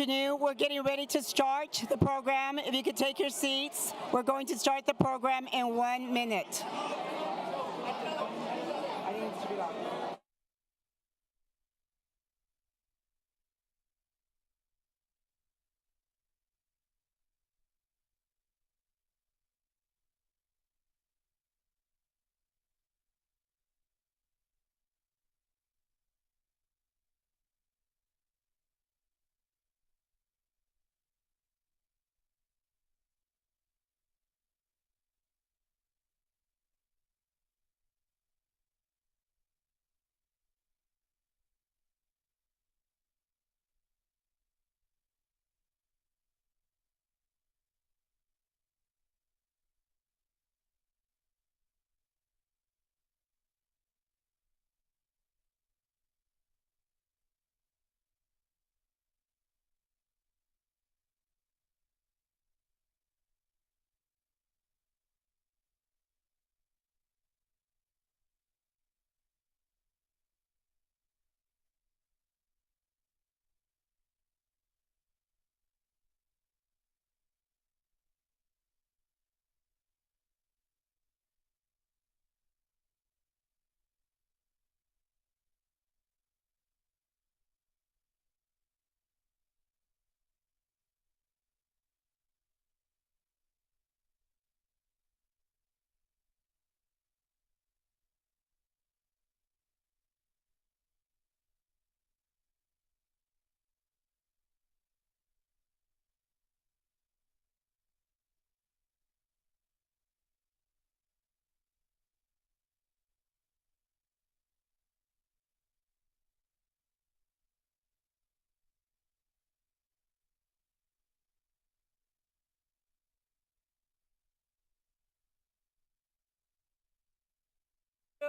afternoon. We're getting ready to start the program. If you could take your seats, we're going to start the program in 1 minute.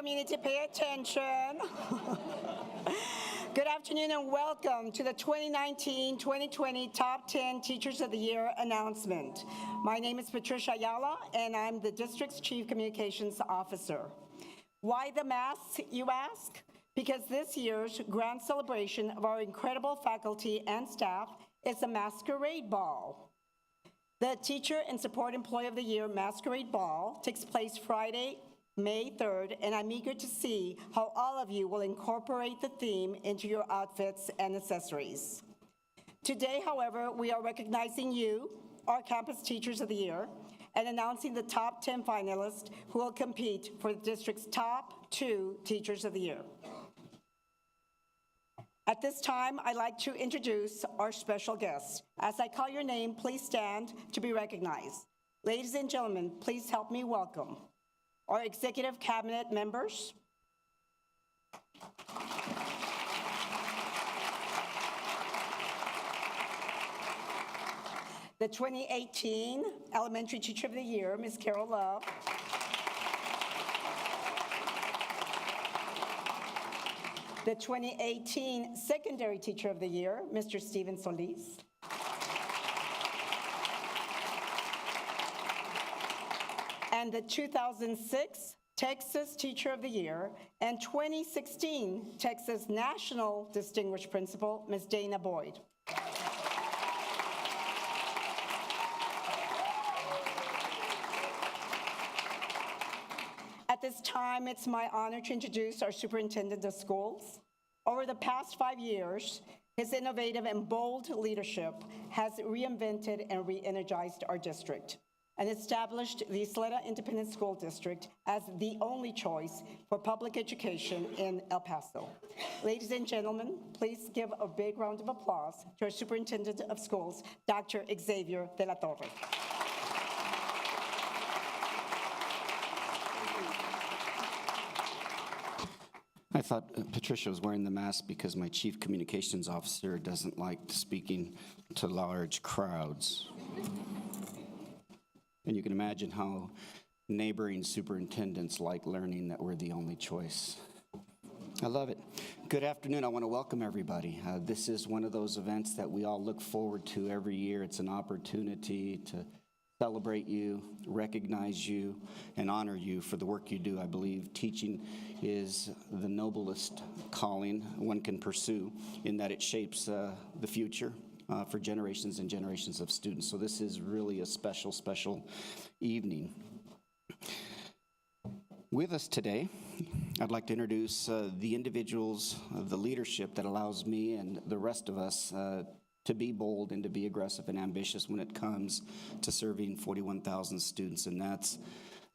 You need to pay attention. Good afternoon and welcome to the 2019-2020 Top 10 Teachers of the Year announcement. My name is Patricia Ayala and I'm the District's Chief Communications Officer. Why the masks, you ask? Because this year's grand celebration of our incredible faculty and staff is a masquerade ball. The Teacher and Support Employee of the Year Masquerade Ball takes place Friday, May 3rd, and I'm eager to see how all of you will incorporate the theme into your outfits and accessories. Today, however, we are recognizing you, our Campus Teachers of the Year, and announcing the top 10 finalists who will compete for the district's top 2 Teachers of the Year. At this time, I'd like to introduce our special guests. As I call your name, please stand to be recognized. Ladies and gentlemen, please help me welcome our executive cabinet members, the 2018 Elementary Teacher of the Year, Ms. Carol Love, the 2018 Secondary Teacher of the Year, Mr. Steven Solis, and the 2006 Texas Teacher of the Year and 2016 Texas National Distinguished Principal, Ms. Dana Boyd. At this time, it's my honor to introduce our Superintendent of Schools. Over the past 5 years, his innovative and bold leadership has reinvented and re-energized our district and established the Ysleta Independent School District as the only choice for public education in El Paso. Ladies and gentlemen, please give a big round of applause to our Superintendent of Schools, Dr. Xavier de la Torre. I thought Patricia was wearing the mask because my chief communications officer doesn't like speaking to large crowds. And you can imagine how neighboring superintendents like learning that we're the only choice. I love it. Good afternoon. I want to welcome everybody. This is one of those events that we all look forward to every year. It's an opportunity to celebrate you, recognize you, and honor you for the work you do. I believe teaching is the noblest calling one can pursue in that it shapes the future for generations and generations of students. So this is really a special, special evening. With us today, I'd like to introduce the individuals, the leadership that allows me and the rest of us to be bold and to be aggressive and ambitious when it comes to serving 41,000 students, and that's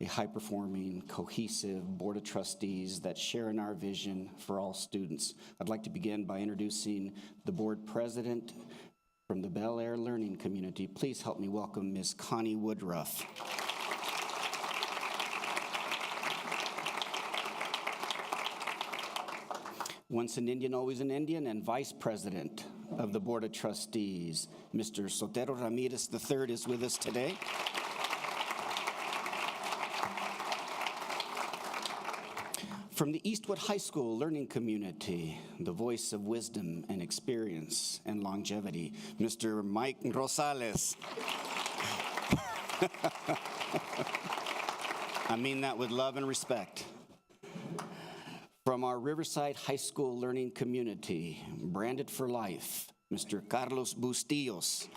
a high-performing, cohesive board of trustees that share in our vision for all students. I'd like to begin by introducing the board president from the Bel Air Learning Community. Please help me welcome Ms. Connie Woodruff. Once an Indian, always an Indian, and Vice President of the Board of Trustees, Mr. Sotero Ramirez III is with us today. From the Eastwood High School Learning Community, the voice of wisdom and experience and longevity, Mr. Mike Rosales. I mean that with love and respect. From our Riverside High School Learning Community, branded for life, Mr. Carlos Bustillos.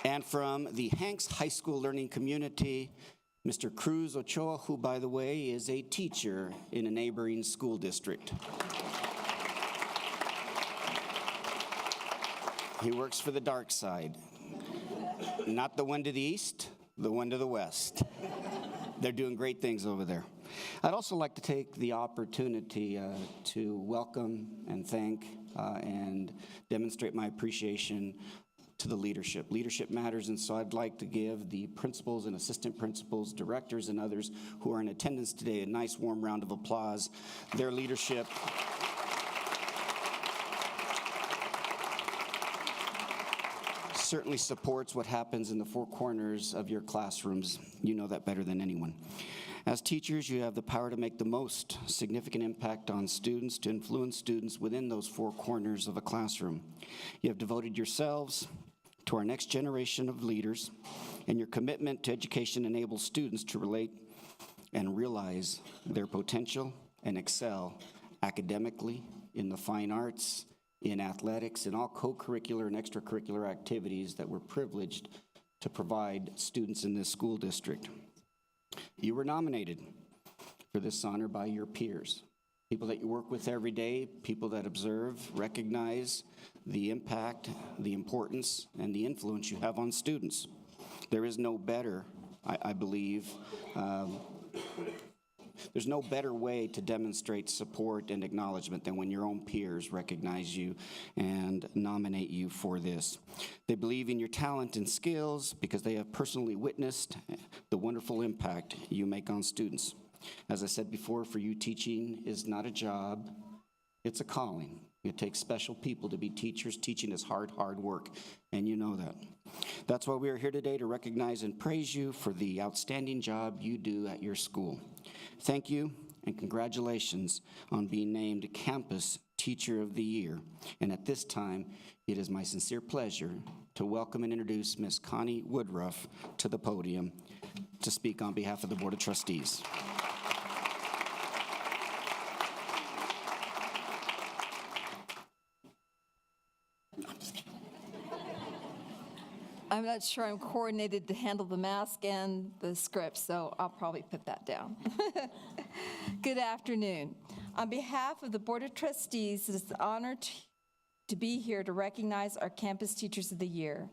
And from the Hanks High School Learning Community, Mr. Cruz Ochoa, who, by the way, is a teacher in a neighboring school district. He works for the dark side. Not the one to the east, the one to the west. They're doing great things over there. I'd also like to take the opportunity to welcome and thank and demonstrate my appreciation to the leadership. Leadership matters, and so I'd like to give the principals and assistant principals, directors, and others who are in attendance today a nice warm round of applause. Their leadership certainly supports what happens in the four corners of your classrooms. You know that better than anyone. As teachers, you have the power to make the most significant impact on students, to influence students within those four corners of a classroom. You have devoted yourselves to our next generation of leaders, and your commitment to education enables students to relate and realize their potential and excel academically, in the fine arts, in athletics, in all co-curricular and extracurricular activities that we're privileged to provide students in this school district. You were nominated for this honor by your peers, people that you work with every day, people that observe, recognize the impact, the importance, and the influence you have on students. There is no better, I believe, there's no better way to demonstrate support and acknowledgement than when your own peers recognize you and nominate you for this. They believe in your talent and skills because they have personally witnessed the wonderful impact you make on students. As I said before, for you, teaching is not a job, it's a calling. It takes special people to be teachers. Teaching is hard, hard work, and you know that. That's why we are here today, to recognize and praise you for the outstanding job you do at your school. Thank you and congratulations on being named Campus Teacher of the Year. And at this time, it is my sincere pleasure to welcome and introduce Ms. Connie Woodruff to the podium to speak on behalf of the Board of Trustees. I'm not sure I'm coordinated to handle the mask and the script, so I'll probably put that down. Good afternoon. On behalf of the Board of Trustees, it is an honor to be here to recognize our Campus Teachers of the Year.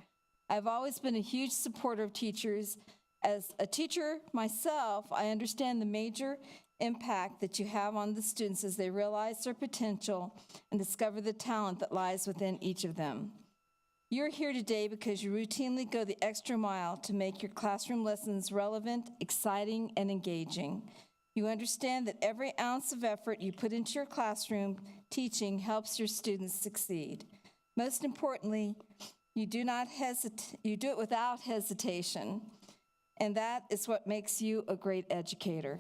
I've always been a huge supporter of teachers. As a teacher myself, I understand the major impact that you have on the students as they realize their potential and discover the talent that lies within each of them. You're here today because you routinely go the extra mile to make your classroom lessons relevant, exciting, and engaging. You understand that every ounce of effort you put into your classroom teaching helps your students succeed. Most importantly, you do it without hesitation, and that is what makes you a great educator.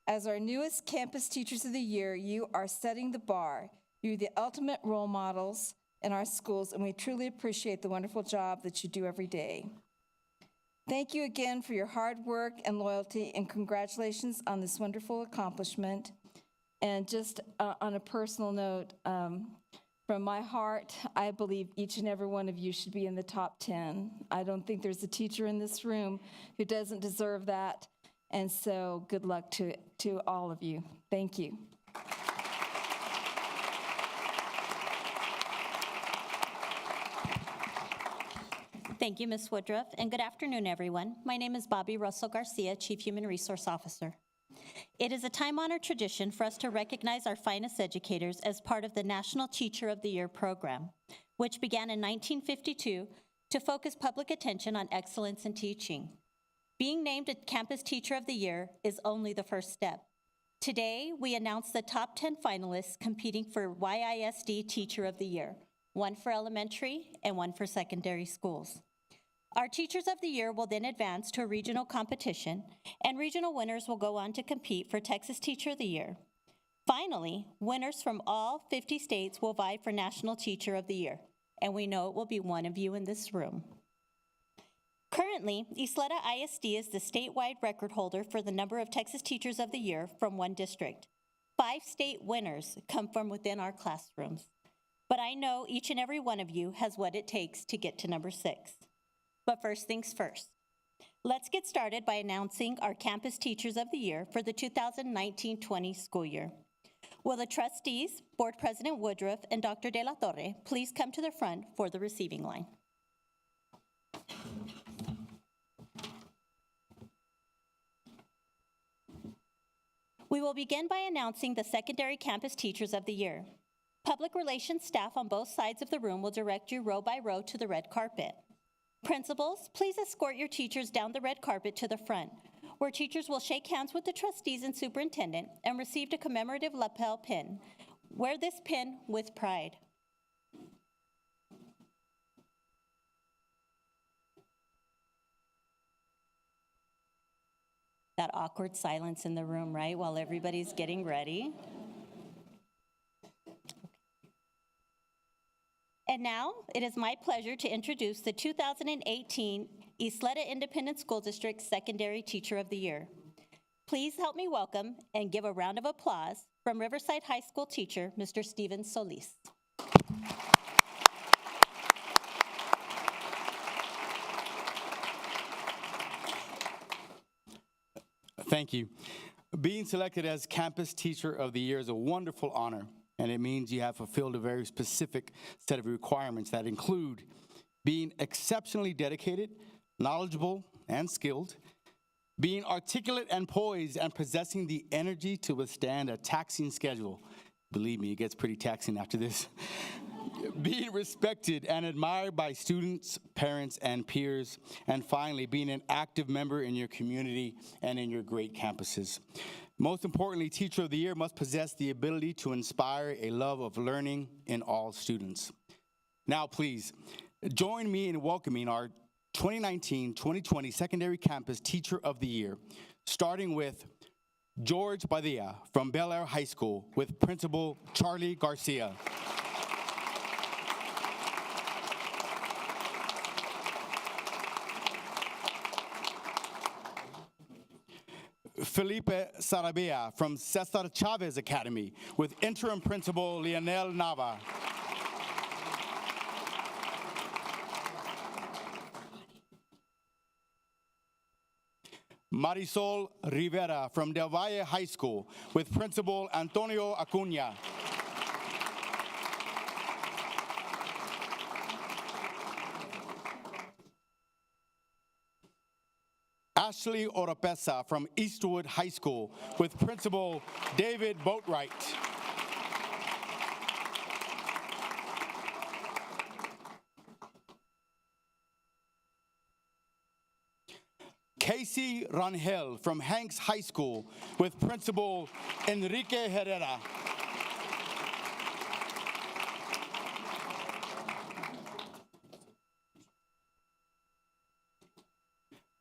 As our newest Campus Teachers of the Year, you are setting the bar. You're the ultimate role models in our schools, and we truly appreciate the wonderful job that you do every day. Thank you again for your hard work and loyalty, and congratulations on this wonderful accomplishment. And just on a personal note, from my heart, I believe each and every one of you should be in the top 10. I don't think there's a teacher in this room who doesn't deserve that. And so good luck to all of you. Thank you. Thank you, Ms. Woodruff, and good afternoon, everyone. My name is Bobby Russell Garcia, Chief Human Resource Officer. It is a time-honored tradition for us to recognize our finest educators as part of the National Teacher of the Year program, which began in 1952 to focus public attention on excellence in teaching. Being named a Campus Teacher of the Year is only the first step. Today, we announce the top 10 finalists competing for YISD Teacher of the Year, one for elementary and one for secondary schools. Our Teachers of the Year will then advance to a regional competition, and regional winners will go on to compete for Texas Teacher of the Year. Finally, winners from all 50 states will vie for National Teacher of the Year, and we know it will be one of you in this room. Currently, Ysleta ISD is the statewide record holder for the number of Texas Teachers of the Year from one district. 5 state winners come from within our classrooms. But I know each and every one of you has what it takes to get to number 6. But first things first. Let's get started by announcing our Campus Teachers of the Year for the 2019-20 school year. Will the trustees, Board President Woodruff and Dr. De La Torre, please come to the front for the receiving line. We will begin by announcing the Secondary Campus Teachers of the Year. Public relations staff on both sides of the room will direct you row by row to the red carpet. Principals, please escort your teachers down the red carpet to the front, where teachers will shake hands with the trustees and superintendent and receive a commemorative lapel pin. Wear this pin with pride. That awkward silence in the room, right, while everybody's getting ready. And now, it is my pleasure to introduce the 2018 Ysleta Independent School District Secondary Teacher of the Year. Please help me welcome and give a round of applause from Riverside High School teacher, Mr. Steven Solis. Thank you. Being selected as Campus Teacher of the Year is a wonderful honor, and it means you have fulfilled a very specific set of requirements that include being exceptionally dedicated, knowledgeable, and skilled, being articulate and poised, and possessing the energy to withstand a taxing schedule. Believe me, it gets pretty taxing after this. Being respected and admired by students, parents, and peers, and finally, being an active member in your community and in your great campuses. Most importantly, Teacher of the Year must possess the ability to inspire a love of learning in all students. Now, please, join me in welcoming our 2019-2020 Secondary Campus Teacher of the Year, starting with George Padilla from Bel Air High School with Principal Charlie Garcia. Felipe Sarabia from Cesar Chavez Academy with Interim Principal Lionel Nava. Marisol Rivera from Del Valle High School with Principal Antonio Acuna. Ashley Oropesa from Eastwood High School with Principal David Boatwright. Casey Rangel from Hanks High School with Principal Enrique Herrera.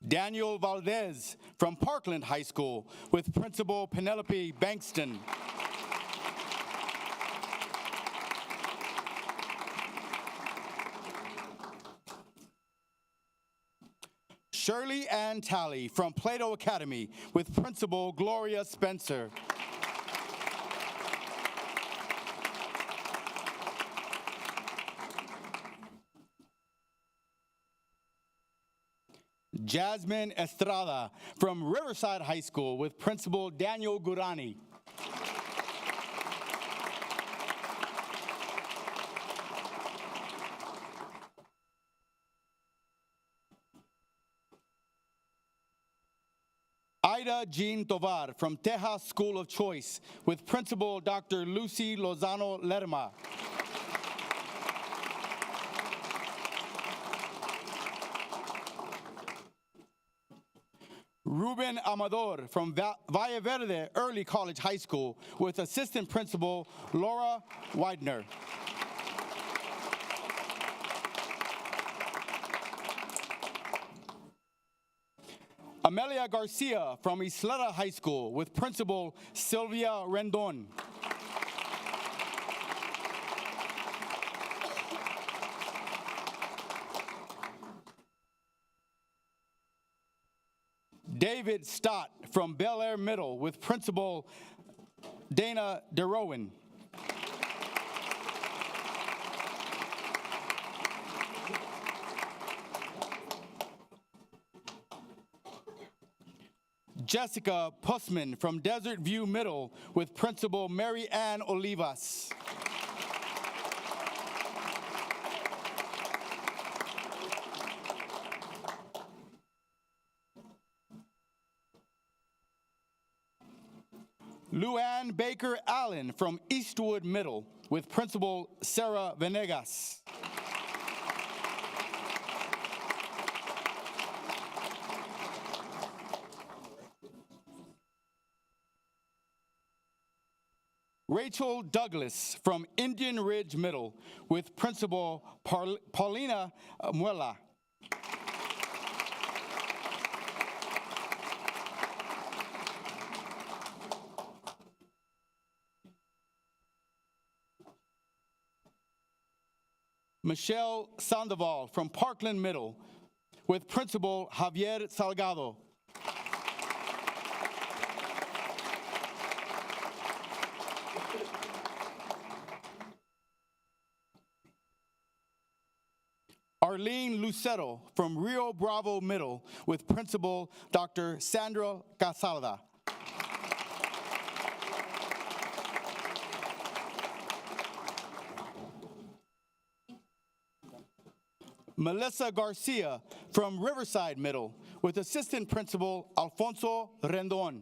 Daniel Valdez from Parkland High School with Principal Penelope Bankston. Shirley Ann Talley from Plato Academy with Principal Gloria Spencer. Jasmine Estrada from Riverside High School with Principal Daniel Gurani. Ida Jean Tovar from Tejas School of Choice with Principal Dr. Lucy Lozano Lerma. Ruben Amador from Valle Verde Early College High School with Assistant Principal Laura Widener. Amelia Garcia from Ysleta High School with Principal Sylvia Rendon. David Stott from Bel Air Middle with Principal Dana DeRowan. Jessica Pussman from Desert View Middle with Principal Mary Ann Olivas. Luann Baker Allen from Eastwood Middle with Principal Sarah Venegas. Rachel Douglas from Indian Ridge Middle with Principal Paulina Muela. Michelle Sandoval from Parkland Middle with Principal Javier Salgado. Arlene Lucero from Rio Bravo Middle with Principal Dr. Sandra Casalda. Melissa Garcia from Riverside Middle with Assistant Principal Alfonso Rendon.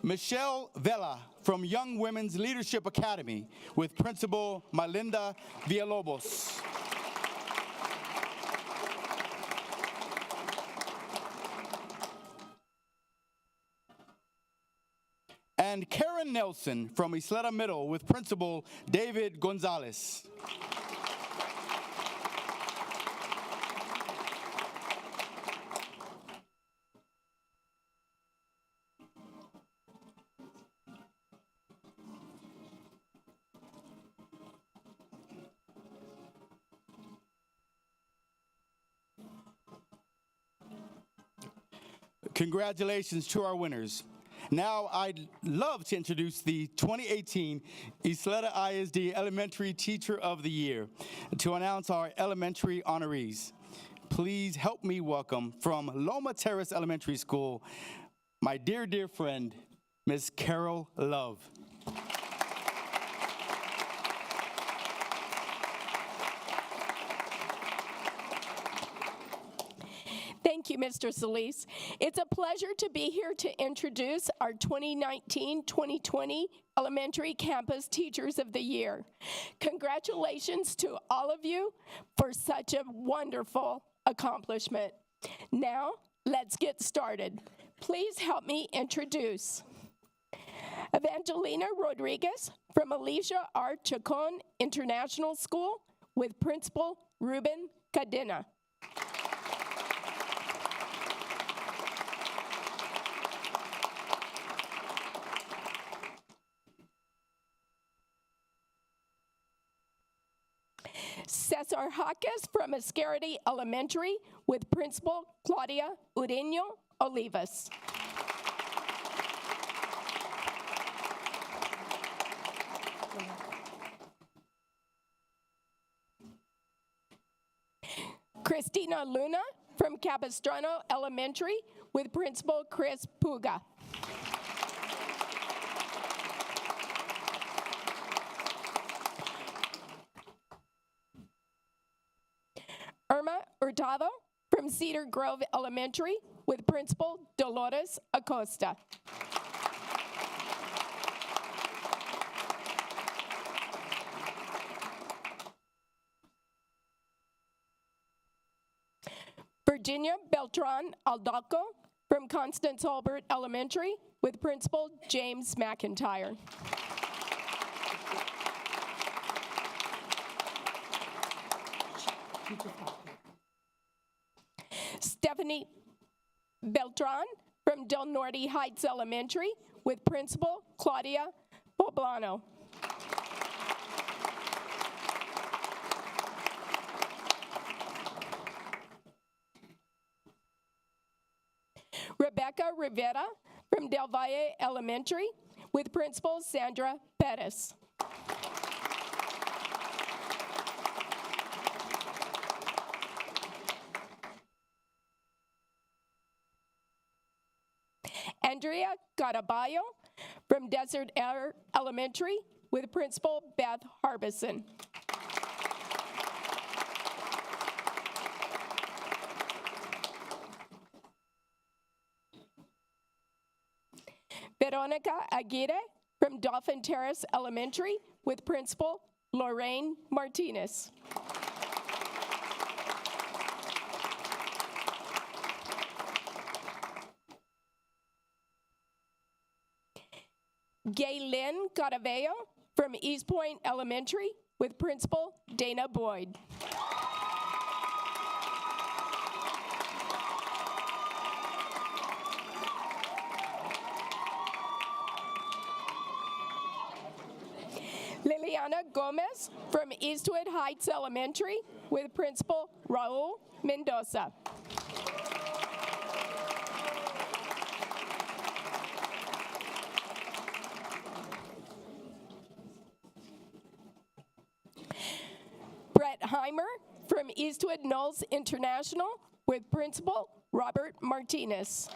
Michelle Vela from Young Women's Leadership Academy with Principal Melinda Villalobos. And Karen Nelson from Ysleta Middle with Principal David Gonzalez. Congratulations to our winners. Now I'd love to introduce the 2018 Ysleta ISD Elementary Teacher of the Year to announce our elementary honorees. Please help me welcome from Loma Terrace Elementary School, my dear, dear friend, Ms. Carol Love. Thank you, Mr. Solis. It's a pleasure to be here to introduce our 2019-2020 Elementary Campus Teachers of the Year. Congratulations to all of you for such a wonderful accomplishment. Now, let's get started. Please help me introduce Evangelina Rodriguez from Alicia R. Chacon International School with Principal Ruben Cadena. Cesar Jaques from Escarity Elementary with Principal Claudia Ureño Olivas. Christina Luna from Capistrano Elementary with Principal Chris Puga. Irma Hurtado from Cedar Grove Elementary with Principal Dolores Acosta. Virginia Beltran Aldalco from Constance Hulbert Elementary with Principal James McIntyre. Stephanie Beltran from Del Norte Heights Elementary with Principal Claudia Poblano. Rebecca Rivera from Del Valle Elementary with Principal Sandra Pettis. Andrea Caraballo from Desert Air Elementary with Principal Beth Harbison. Veronica Aguirre from Dolphin Terrace Elementary with Principal Lorraine Martinez. Gaylyn Caravello from East Point Elementary with Principal Dana Boyd. Liliana Gomez from Eastwood Heights Elementary with Principal Raul Mendoza. Brett Heimer from Eastwood Knolls International with Principal Robert Martinez.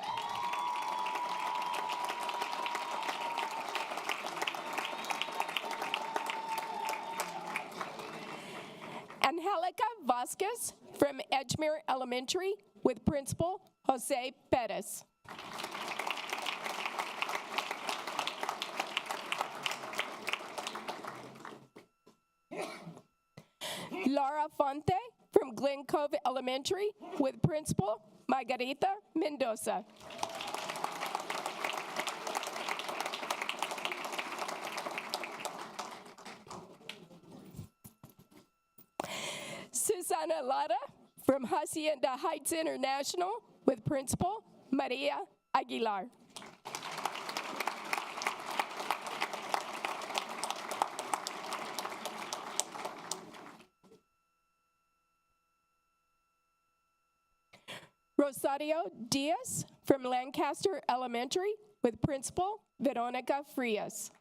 Angelica Vasquez from Edgemere Elementary with Principal Jose Perez. Laura Fonte from Glen Cove Elementary with Principal Margarita Mendoza. Susana Lara from Hacienda Heights International with Principal Maria Aguilar. Rosario Diaz from Lancaster Elementary with Principal Veronica Frias.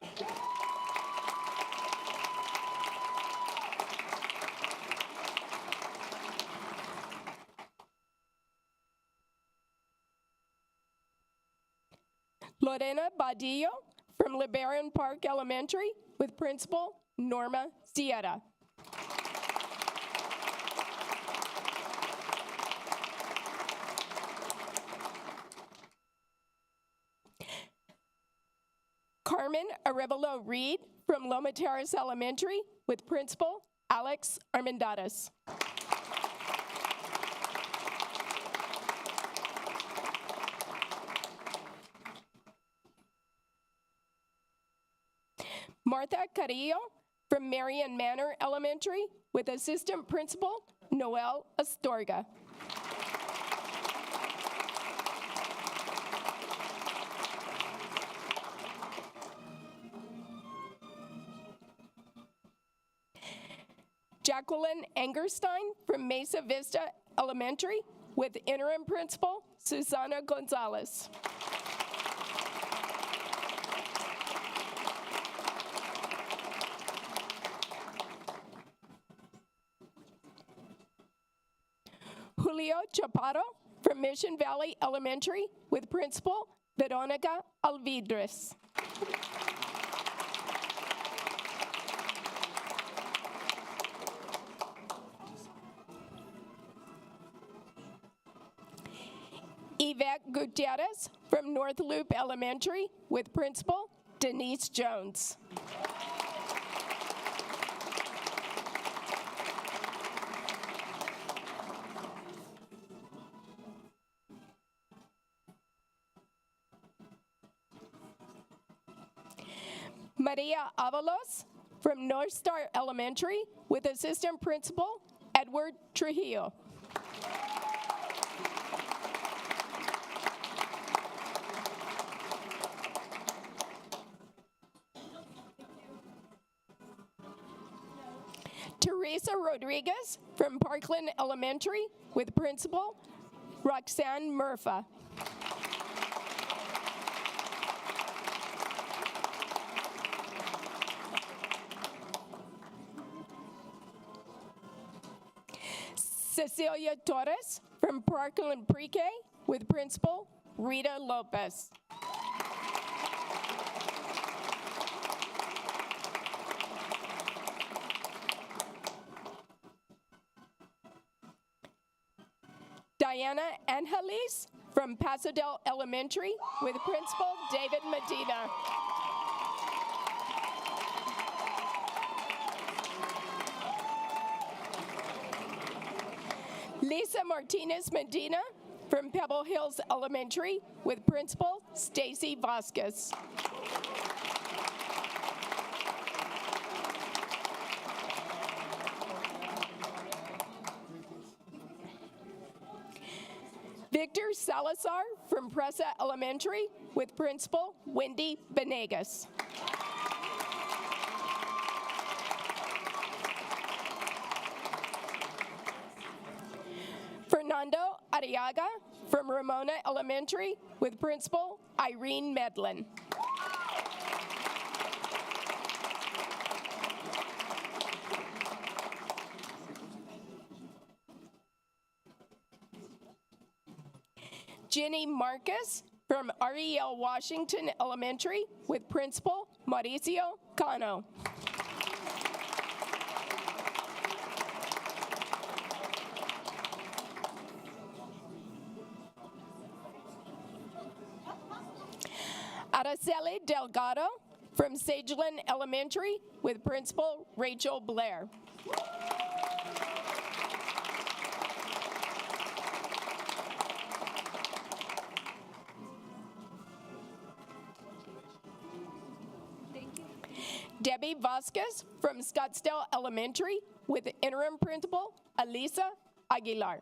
Lorena Badillo from LeBaron Park Elementary with Principal Norma Sierra. Carmen Arevalo Reed from Loma Terrace Elementary with Principal Alex Armendariz. Martha Carrillo from Marion Manor Elementary with Assistant Principal Noel Astorga. Jacqueline Angerstein from Mesa Vista Elementary with Interim Principal Susana Gonzalez. Julio Chaparro from Mission Valley Elementary with Principal Veronica Alvidres. Yvette Gutierrez from North Loop Elementary with Principal Denise Jones. Maria Avalos from North Star Elementary with Assistant Principal Edward Trujillo. Teresa Rodriguez from Parkland Elementary with Principal Roxanne Murpha. Cecilia Torres from Parkland Pre-K with Principal Rita Lopez. Diana Angelis from Pasadena Elementary with Principal David Medina. Lisa Martinez Medina from Pebble Hills Elementary with Principal Stacy Vasquez. Victor Salazar from Presa Elementary with Principal Wendy Benegas. Fernando Arriaga from Ramona Elementary with Principal Irene Medlin. Jenny Marcus from REL Washington Elementary with Principal Mauricio Cano. Araceli Delgado from Sageland Elementary with Principal Rachel Blair. Debbie Vasquez from Scottsdale Elementary with Interim Principal Elisa Aguilar.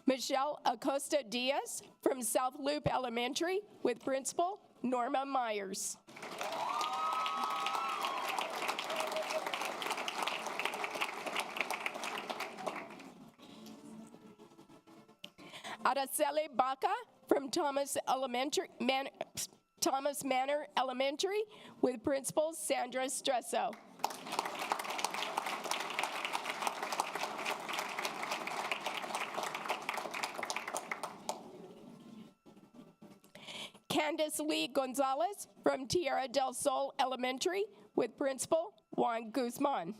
Michelle Acosta Diaz from South Loop Elementary with Principal Norma Myers. Araceli Baca from Thomas Manor Elementary with Principal Sandra Stresso. Candace Lee Gonzalez from Tierra del Sol Elementary with Principal Juan Guzman.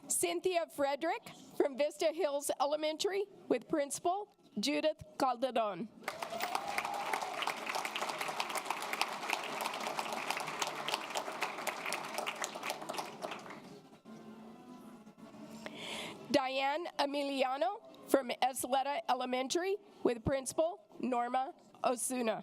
Cynthia Frederick from Vista Hills Elementary with Principal Judith Calderon. Diane Emiliano from Ysleta Elementary with Principal Norma Osuna.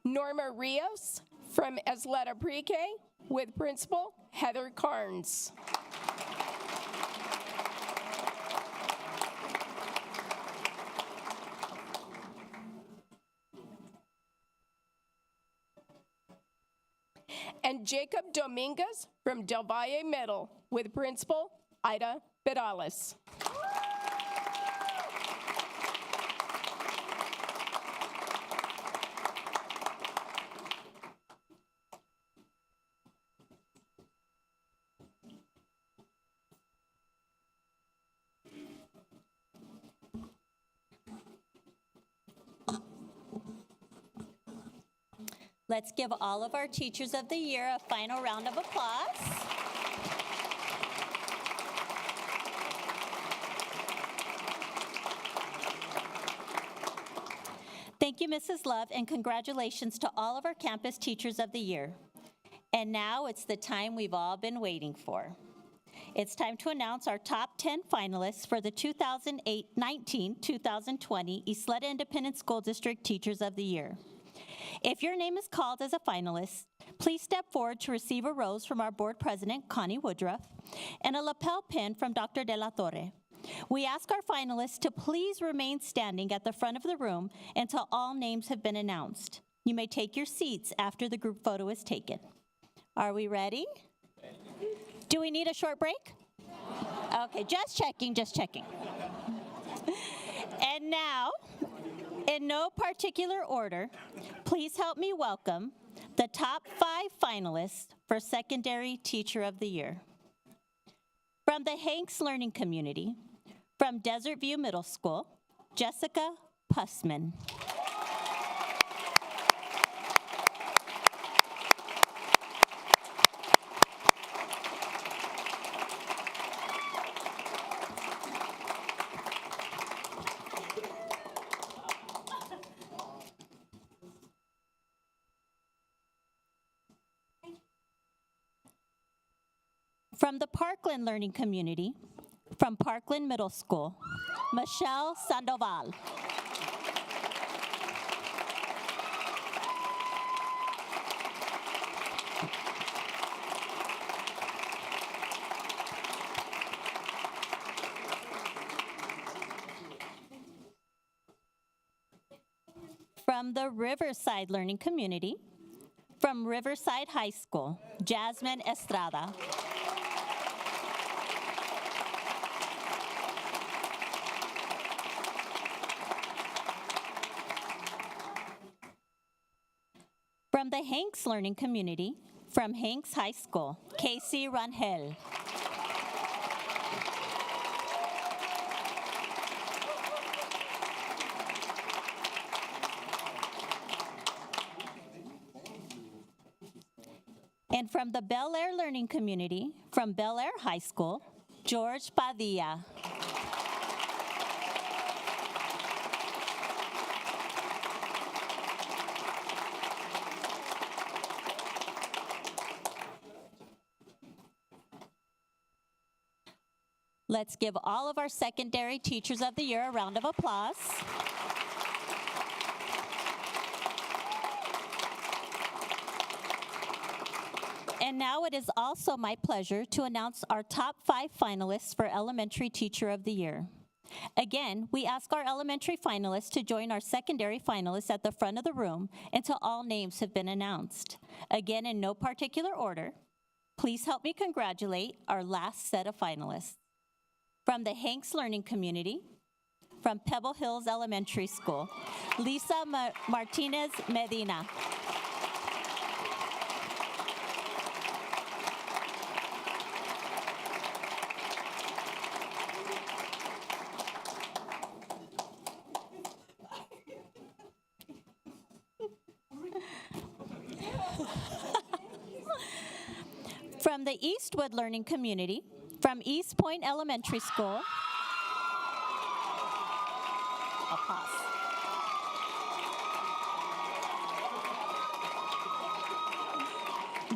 Norma Rios from Ysleta Pre-K with Principal Heather Carnes. and Jacob Dominguez from Del Valle Middle with Principal Ida Perales. Let's give all of our Teachers of the Year a final round of applause. Thank you, Mrs. Love, and congratulations to all of our Campus Teachers of the Year. And now it's the time we've all been waiting for. It's time to announce our top 10 finalists for the 2019-2020 Ysleta Independent School District Teachers of the Year. If your name is called as a finalist, please step forward to receive a rose from our board president, Connie Woodruff, and a lapel pin from Dr. De La Torre. We ask our finalists to please remain standing at the front of the room until all names have been announced. You may take your seats after the group photo is taken. Are we ready? Do we need a short break? Okay, just checking, just checking. And now, in no particular order, please help me welcome the top 5 finalists for Secondary Teacher of the Year. From the Hanks Learning Community, from Desert View Middle School, Jessica Pussman. From the Parkland Learning Community, from Parkland Middle School, Michelle Sandoval. From the Riverside Learning Community, from Riverside High School, Jasmine Estrada. From the Hanks Learning Community, from Hanks High School, Casey Rangel. And from the Bel Air Learning Community, from Bel Air High School, George Padilla. Let's give all of our Secondary Teachers of the Year a round of applause. And now it is also my pleasure to announce our top 5 finalists for Elementary Teacher of the Year. Again, we ask our elementary finalists to join our secondary finalists at the front of the room until all names have been announced. Again, in no particular order, please help me congratulate our last set of finalists. From the Hanks Learning Community, from Pebble Hills Elementary School, Lisa Martinez Medina. From the Eastwood Learning Community, from East Point Elementary School, I'll pause.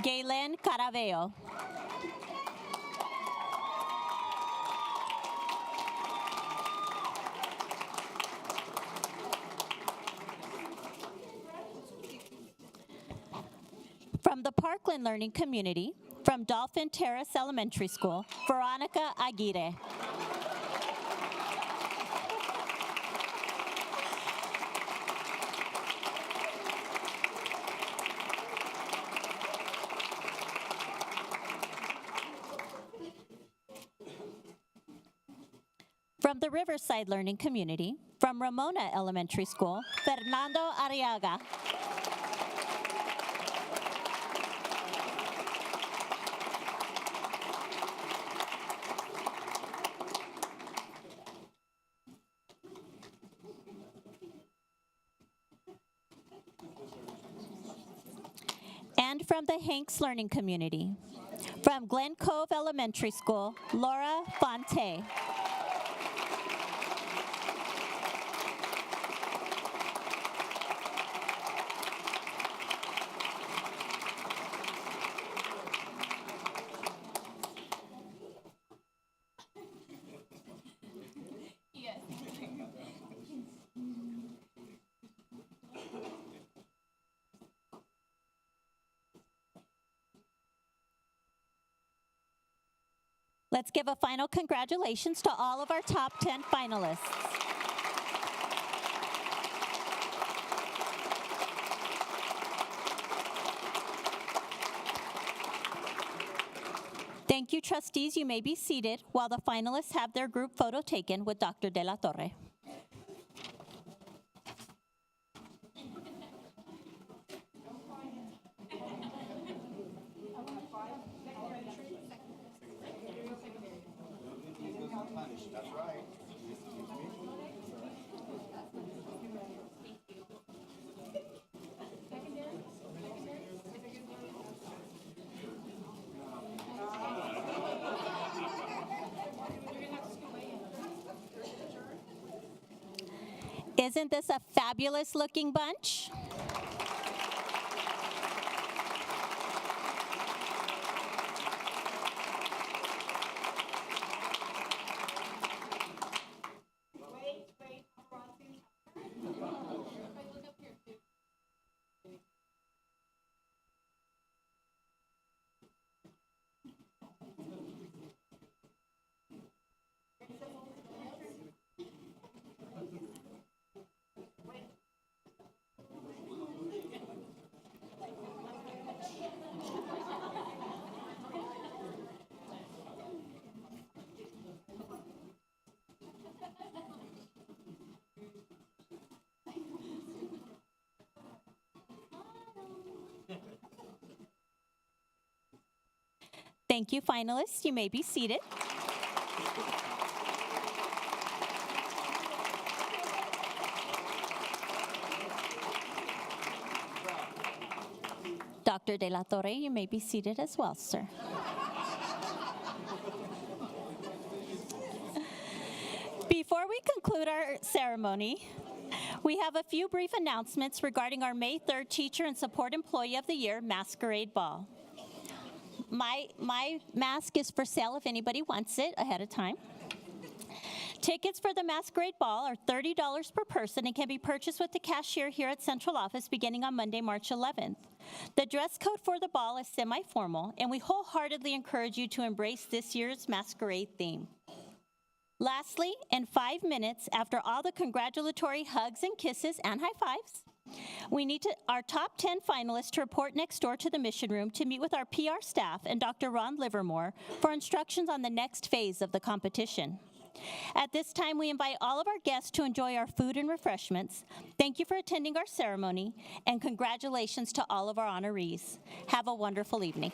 Galen Caraveo. From the Parkland Learning Community, from Dolphin Terrace Elementary School, Veronica Aguirre. the Riverside Learning Community, from Ramona Elementary School, Fernando Arriaga. And from the Hanks Learning Community, from Glen Cove Elementary School, Laura Fonte. Let's give a final congratulations to all of our top 10 finalists. Thank you, trustees. You may be seated while the finalists have their group photo taken with Dr. De La Torre. Isn't this a fabulous looking bunch? Thank you, finalists. You may be seated. Dr. De La Torre, you may be seated as well, sir. Before we conclude our ceremony, we have a few brief announcements regarding our May 3rd Teacher and Support Employee of the Year Masquerade Ball. My mask is for sale if anybody wants it ahead of time. Tickets for the Masquerade Ball are $30 per person and can be purchased with the cashier here at Central Office beginning on Monday, March 11th. The dress code for the ball is semi-formal, and we wholeheartedly encourage you to embrace this year's masquerade theme. Lastly, in 5 minutes, after all the congratulatory hugs and kisses and high fives, we need our top 10 finalists to report next door to the mission room to meet with our PR staff and Dr. Ron Livermore for instructions on the next phase of the competition. At this time, we invite all of our guests to enjoy our food and refreshments. Thank you for attending our ceremony, and congratulations to all of our honorees. Have a wonderful evening.